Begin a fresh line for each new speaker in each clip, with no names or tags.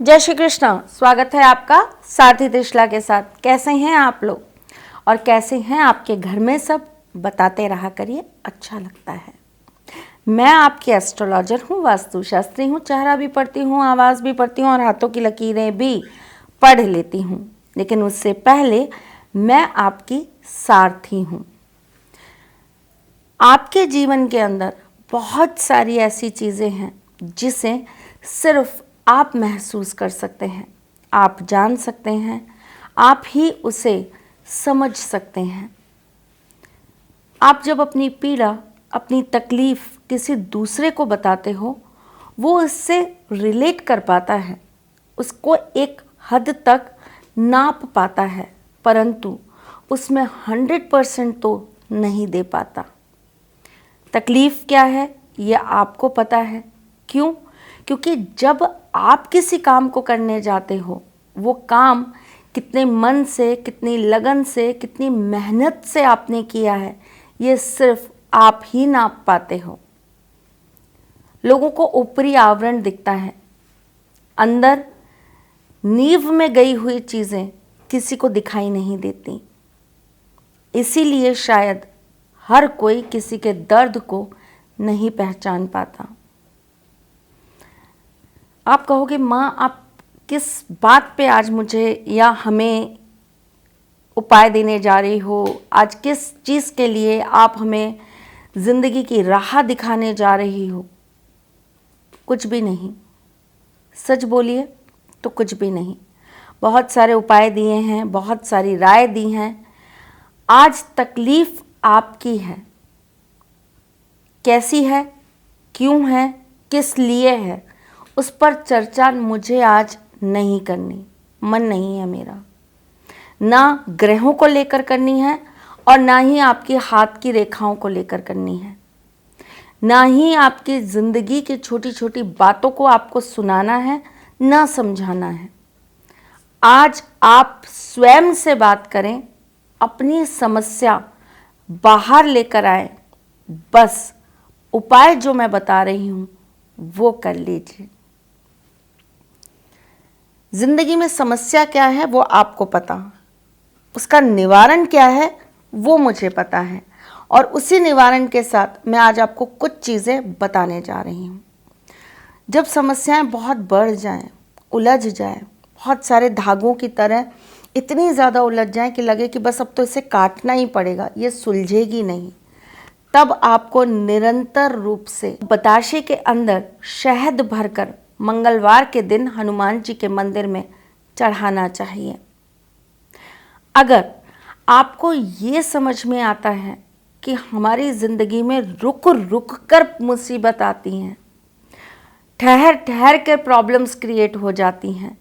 जय श्री कृष्ण। स्वागत है आपका सारथी त्रिशला के साथ। कैसे हैं आप लोग और कैसे हैं आपके घर में सब, बताते रहा करिए, अच्छा लगता है। मैं आपकी एस्ट्रोलॉजर हूँ, वास्तुशास्त्री हूँ, चेहरा भी पढ़ती हूँ, आवाज़ भी पढ़ती हूँ और हाथों की लकीरें भी पढ़ लेती हूँ। लेकिन उससे पहले मैं आपकी सारथी हूँ। आपके जीवन के अंदर बहुत सारी ऐसी चीज़ें हैं जिसे सिर्फ आप महसूस कर सकते हैं, आप जान सकते हैं, आप ही उसे समझ सकते हैं। आप जब अपनी पीड़ा, अपनी तकलीफ़ किसी दूसरे को बताते हो, वो उससे रिलेट कर पाता है, उसको एक हद तक नाप पाता है, परंतु उसमें 100% तो नहीं दे पाता। तकलीफ़ क्या है ये आपको पता है। क्यों? क्योंकि जब आप किसी काम को करने जाते हो, वो काम कितने मन से, कितनी लगन से, कितनी मेहनत से आपने किया है, ये सिर्फ आप ही नाप पाते हो। लोगों को ऊपरी आवरण दिखता है, अंदर नींव में गई हुई चीज़ें किसी को दिखाई नहीं देती। इसीलिए शायद हर कोई किसी के दर्द को नहीं पहचान पाता। आप कहोगे, माँ आप किस बात पे आज मुझे या हमें उपाय देने जा रही हो, आज किस चीज़ के लिए आप हमें ज़िंदगी की राह दिखाने जा रही हो? कुछ भी नहीं, सच बोलिए तो कुछ भी नहीं। बहुत सारे उपाय दिए हैं, बहुत सारी राय दी हैं। आज तकलीफ़ आपकी है, कैसी है, क्यों है, किस लिए है, उस पर चर्चा मुझे आज नहीं करनी, मन नहीं है मेरा। ना ग्रहों को लेकर करनी है और ना ही आपके हाथ की रेखाओं को लेकर करनी है, ना ही आपकी ज़िंदगी की छोटी छोटी बातों को आपको सुनाना है, ना समझाना है। आज आप स्वयं से बात करें, अपनी समस्या बाहर लेकर आए, बस उपाय जो मैं बता रही हूँ वो कर लीजिए। ज़िंदगी में समस्या क्या है वो आपको पता, उसका निवारण क्या है वो मुझे पता है, और उसी निवारण के साथ मैं आज आपको कुछ चीज़ें बताने जा रही हूँ। जब समस्याएं बहुत बढ़ जाएं, उलझ जाएं, बहुत सारे धागों की तरह इतनी ज़्यादा उलझ जाएं कि लगे कि बस अब तो इसे काटना ही पड़ेगा, ये सुलझेगी नहीं, तब आपको निरंतर रूप से बताशे के अंदर शहद भरकर मंगलवार के दिन हनुमान जी के मंदिर में चढ़ाना चाहिए। अगर आपको ये समझ में आता है कि हमारी ज़िंदगी में रुक रुक कर मुसीबत आती हैं, ठहर ठहर कर प्रॉब्लम्स क्रिएट हो जाती हैं,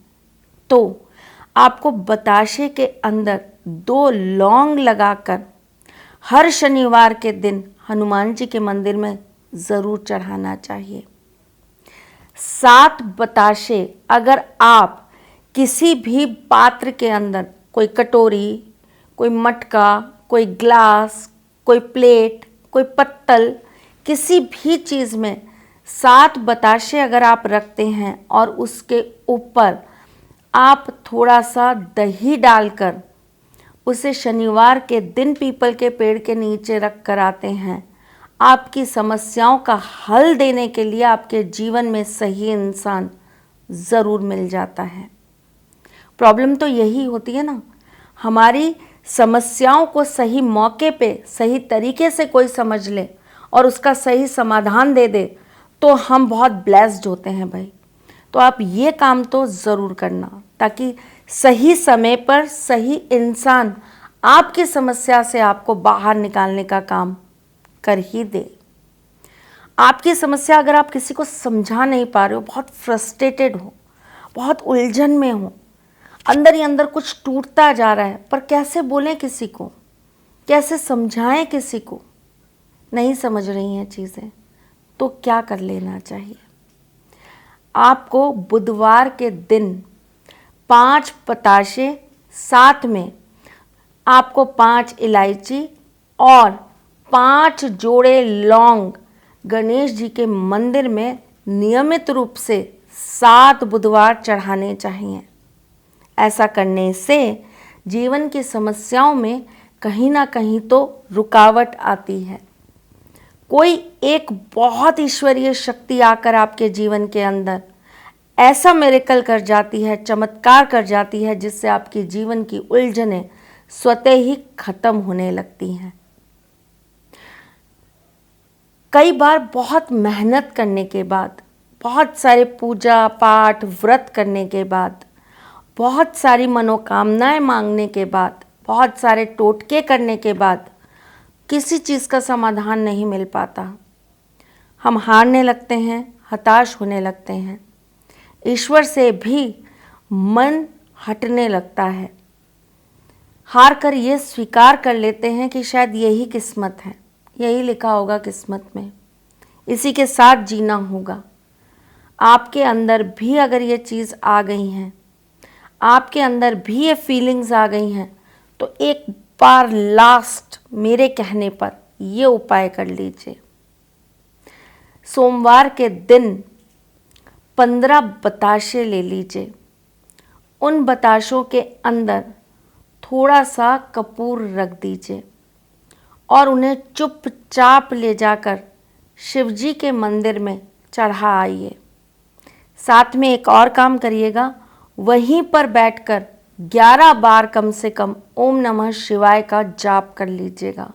तो आपको बताशे के अंदर 2 लौंग लगाकर हर शनिवार के दिन हनुमान जी के मंदिर में ज़रूर चढ़ाना चाहिए। 7 बताशे अगर आप किसी भी पात्र के अंदर, कोई कटोरी, कोई मटका, कोई ग्लास, कोई प्लेट, कोई पत्तल, किसी भी चीज़ में 7 बताशे अगर आप रखते हैं और उसके ऊपर आप थोड़ा सा दही डालकर उसे शनिवार के दिन पीपल के पेड़ के नीचे रख कर आते हैं, आपकी समस्याओं का हल देने के लिए आपके जीवन में सही इंसान ज़रूर मिल जाता है। प्रॉब्लम तो यही होती है ना, हमारी समस्याओं को सही मौके पे, सही तरीके से कोई समझ ले और उसका सही समाधान दे दे तो हम बहुत ब्लेस्ड होते हैं भाई। तो आप ये काम तो ज़रूर करना, ताकि सही समय पर सही इंसान आपकी समस्या से आपको बाहर निकालने का काम कर ही दे। आपकी समस्या अगर आप किसी को समझा नहीं पा रहे हो, बहुत फ्रस्ट्रेटेड हो, बहुत उलझन में हो, अंदर ही अंदर कुछ टूटता जा रहा है, पर कैसे बोलें किसी को, कैसे समझाएं किसी को, नहीं समझ रही हैं चीज़ें, तो क्या कर लेना चाहिए? आपको बुधवार के दिन 5 बताशे, साथ में आपको 5 इलायची और 5 जोड़े लौंग गणेश जी के मंदिर में नियमित रूप से 7 बुधवार चढ़ाने चाहिए। ऐसा करने से जीवन की समस्याओं में कहीं ना कहीं तो रुकावट आती है। कोई एक बहुत ईश्वरीय शक्ति आकर आपके जीवन के अंदर ऐसा मिरेकल कर जाती है, चमत्कार कर जाती है, जिससे आपके जीवन की उलझनें स्वतः ही खत्म होने लगती हैं। कई बार बहुत मेहनत करने के बाद, बहुत सारे पूजा पाठ व्रत करने के बाद, बहुत सारी मनोकामनाएं मांगने के बाद, बहुत सारे टोटके करने के बाद किसी चीज़ का समाधान नहीं मिल पाता। हम हारने लगते हैं, हताश होने लगते हैं, ईश्वर से भी मन हटने लगता है। हार कर ये स्वीकार कर लेते हैं कि शायद यही किस्मत है, यही लिखा होगा किस्मत में, इसी के साथ जीना होगा। आपके अंदर भी अगर ये चीज़ आ गई हैं, आपके अंदर भी ये फीलिंग्स आ गई हैं, तो एक बार लास्ट मेरे कहने पर ये उपाय कर लीजिए। सोमवार के दिन 15 बताशे ले लीजिए। उन बताशों के अंदर थोड़ा सा कपूर रख दीजिए और उन्हें चुपचाप ले जाकर शिवजी के मंदिर में चढ़ा आइए। साथ में एक और काम करिएगा, वहीं पर बैठकर 11 बार कम से कम ओम नमः शिवाय का जाप कर लीजिएगा।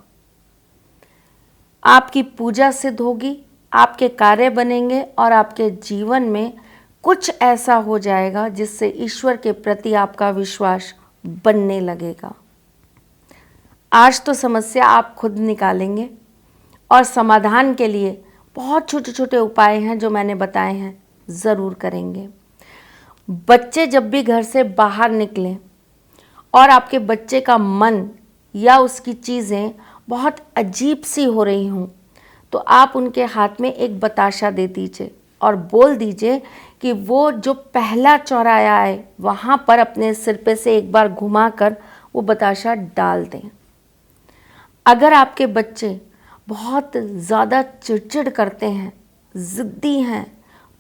आपकी पूजा सिद्ध होगी, आपके कार्य बनेंगे और आपके जीवन में कुछ ऐसा हो जाएगा जिससे ईश्वर के प्रति आपका विश्वास बनने लगेगा। आज तो समस्या आप खुद निकालेंगे और समाधान के लिए बहुत छोटे छोटे उपाय हैं जो मैंने बताए हैं, ज़रूर करेंगे। बच्चे जब भी घर से बाहर निकलें और आपके बच्चे का मन या उसकी चीज़ें बहुत अजीब सी हो रही हों, तो आप उनके हाथ में एक बताशा दे दीजिए और बोल दीजिए कि वो जो पहला चौराहा है वहाँ पर अपने सिर पे से एक बार घुमाकर वो बताशा डाल दें। अगर आपके बच्चे बहुत ज़्यादा चिड़चिड़ करते हैं, ज़िद्दी हैं,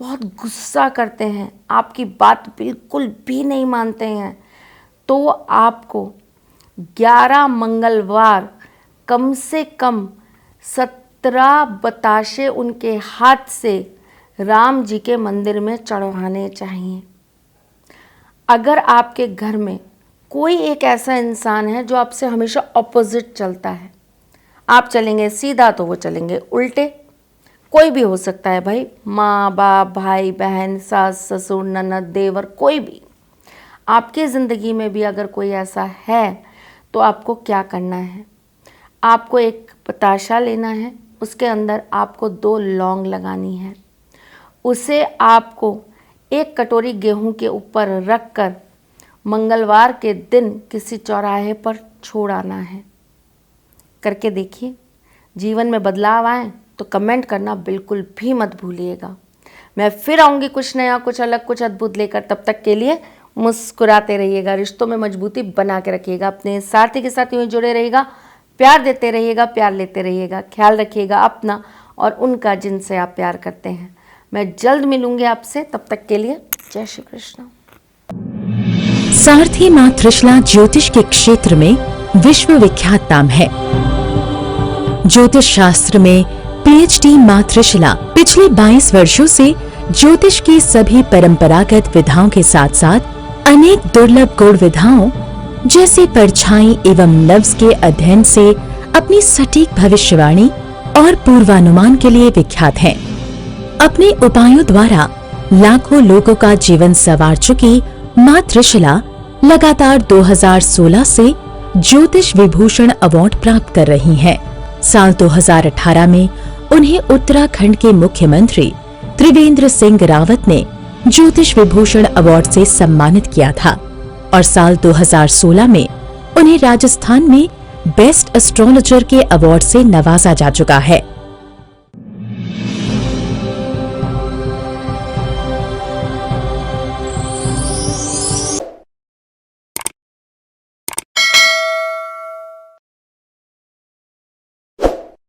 बहुत गुस्सा करते हैं, आपकी बात बिल्कुल भी नहीं मानते हैं, तो आपको 11 मंगलवार कम से कम 17 बताशे उनके हाथ से राम जी के मंदिर में चढ़वाने चाहिए। अगर आपके घर में कोई एक ऐसा इंसान है जो आपसे हमेशा ऑपोजिट चलता है, आप चलेंगे सीधा तो वो चलेंगे उल्टे, कोई भी हो सकता है भाई, माँ बाप, भाई बहन, सास ससुर, ननद, देवर, कोई भी आपकी ज़िंदगी में भी अगर कोई ऐसा है, तो आपको क्या करना है, आपको एक बताशा लेना है, उसके अंदर आपको 2 लौंग लगानी है, उसे आपको एक कटोरी गेहूं के ऊपर रख कर मंगलवार के दिन किसी चौराहे पर छोड़ आना है। करके देखिए, जीवन में बदलाव आए तो कमेंट करना बिल्कुल भी मत भूलिएगा। मैं फिर आऊँगी कुछ नया, कुछ अलग, कुछ अद्भुत लेकर। तब तक के लिए मुस्कुराते रहिएगा, रिश्तों में मजबूती बना के रखिएगा, अपने साथी के साथ यूँ जुड़े रहिएगा, प्यार देते रहिएगा, प्यार लेते रहिएगा। ख्याल रखिएगा अपना और उनका जिनसे आप प्यार करते हैं। मैं जल्द मिलूंगी आपसे, तब तक के लिए जय श्री कृष्ण।
सारथी मां त्रिशला ज्योतिष के क्षेत्र में विश्व विख्यात नाम है। ज्योतिष शास्त्र में पीएचडी मां त्रिशला पिछले 22 वर्षों से ज्योतिष की सभी परंपरागत विधाओं के साथ साथ अनेक दुर्लभ गुण विधाओं जैसे परछाई एवं नव्स के अध्ययन से अपनी सटीक भविष्यवाणी और पूर्वानुमान के लिए विख्यात हैं। अपने उपायों द्वारा लाखों लोगों का जीवन संवार चुकी मां त्रिशला लगातार 2016 से ज्योतिष विभूषण अवार्ड प्राप्त कर रही हैं। साल 2018 में उन्हें उत्तराखंड के मुख्यमंत्री त्रिवेंद्र सिंह रावत ने ज्योतिष विभूषण अवार्ड से सम्मानित किया था और साल 2016 में उन्हें राजस्थान में बेस्ट एस्ट्रोलॉजर के अवार्ड से नवाजा जा चुका है।